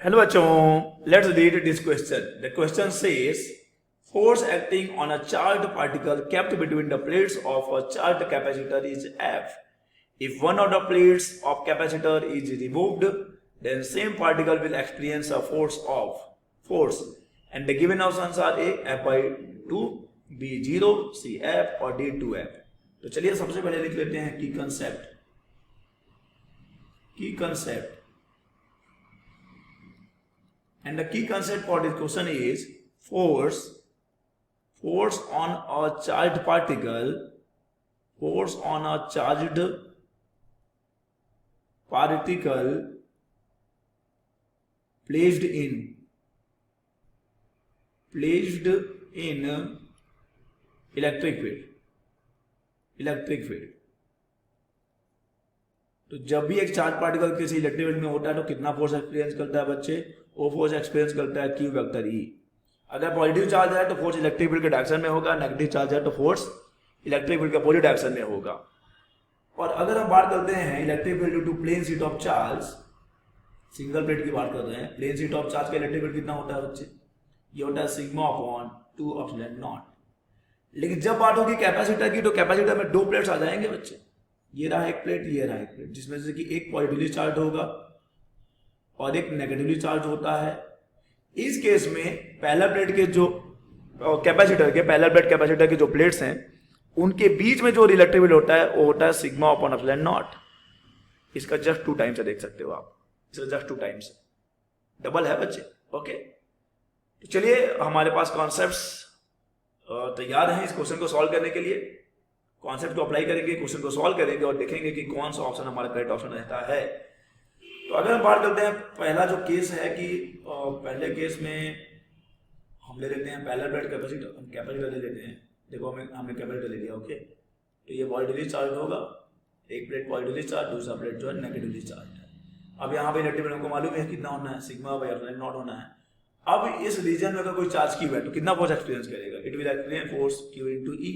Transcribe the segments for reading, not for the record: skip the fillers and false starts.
Hello bachon, let's read this question. The question says, force acting on a charged particle kept between the plates of a charged capacitor is F. If one of the plates of capacitor is removed, then same particle will experience a force. And the given options are A, F by 2, B 0, C F और D 2F. तो चलिए सबसे पहले लिख लेते हैं की concept. And the key concept for this question is force on a charged particle placed in electric field. तो जब भी एक चार्ज पार्टिकल किसी इलेक्ट्रिक फील्ड में होता है तो कितना फोर्स एक्सपीरियंस करता है बच्चे? वो फोर्स एक्सपीरियंस करता है Q वेक्टर E. अगर पॉजिटिव चार्ज है तो फोर्स इलेक्ट्रिक फील्ड के डायरेक्शन में होगा, नेगेटिव चार्ज है तो फोर्स इलेक्ट्रिक फील्ड के अपोजिट डायरेक्शन में होगा. और अगर हम बात करते हैं electric field to plane sheet of charge, single plate की बात कर रहे हैं, प्लेन शीट ऑफ चार्ज का इलेक्ट्रिक फील्ड कितना होता है बच्चे? ये होता है सिग्मा अपॉन 2 एप्सिलॉन नॉट. लेकिन जब बात होगी कैपेसिटर की तो कैपेसिटर में दो प्लेट्स आ जाएंगे बच्चे, ये रहा एक प्लेट, ये रहा एक प्लेट, जिसमें से कि एक पॉजिटिवली चार्ज होगा और एक नेगेटिवली चार्ज होता है. इस केस में पैरेलल प्लेट के जो पैरेलल प्लेट कैपेसिटर के जो प्लेट्स हैं उनके बीच में जो इलेक्ट्रिक फील्ड होता है वो होता है सिग्मा अपॉन एप्सिलॉन नॉट. इसका जस्ट 2 टाइम्स है, देख सकते हो आप, इसका जस्ट 2 टाइम्स डबल है बच्चे. ओके, तो चलिए हमारे पास कॉन्सेप्ट्स तैयार हैं इस क्वेश्चन को सॉल्व करने के लिए. कॉन्सेप्ट को अप्लाई करेंगे, क्वेश्चन को सॉल्व करेंगे और देखेंगे कि कौन सा ऑप्शन हमारा करेक्ट ऑप्शन रहता है. तो अगर हम बात करते हैं, पहला जो केस है कि पहले केस में हम ले लेते हैं पैरेलल प्लेट कैपेसिटर, हम कैपेसिटर ले लेते हैं. देखो हमने कैपेसिटर ले लिया. ओके, तो ये पॉजिटिवली चार्ज होगा, एक प्लेट पॉजिटिवली चार्ज, दूसरा प्लेट जो है नेगेटिवली चार्ज है. अब यहाँ पे इलेक्ट्रिक फील्ड हमको मालूम है कितना होना है, सिग्मा बाय एप्सिलॉन नॉट होना है. अब इस रीजन में अगर कोई चार्ज क्यू है तो कितना फोर्स एक्सपीरियंस करेगा? It will experience force Q into E.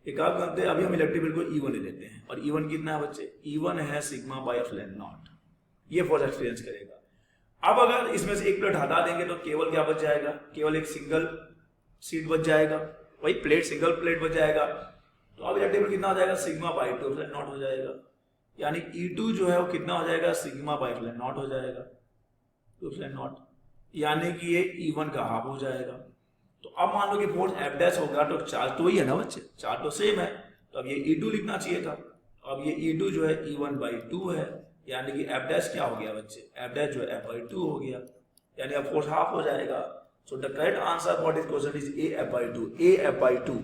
एक काम करते हैं, अभी हम इलेक्ट्रिक फील्ड को E1 ले लेते हैं और E1 कितना है बच्चे? E1 है सिग्मा बाय एप्सिलॉन नॉट. ये फोर्स एक्सपीरियंस करेगा. अब अगर इसमें से एक प्लेट हटा देंगे तो केवल क्या बच जाएगा? केवल एक सिंगल सीट बच जाएगा, वही प्लेट, सिंगल प्लेट बच जाएगा. तो अब इलेक्ट्रिक फील्ड कितना हो जाएगा? सिग्मा बाय 2 एप्सिलॉन नॉट हो जाएगा. यानी E2 जो है वो कितना हो जाएगा? सिग्मा बाय एप्सिलॉन नॉट हो जाएगा, 2 एप्सिलॉन नॉट. यानी कि ये E1 का हाफ हो जाएगा. तो अब मान लो कि फोर्स F डैश होगा तो चार्ज तो वही है ना बच्चे, चार्ज तो सेम है. तो अब ये E2 लिखना चाहिए था. अब ये E2 जो है E1 बाई 2 है, यानी कि F डैश क्या हो गया बच्चे? F डैश जो है F बाई 2 हो गया, यानी अब फोर्स हाफ हो जाएगा. So the correct answer for this question is A F by 2. A F by 2.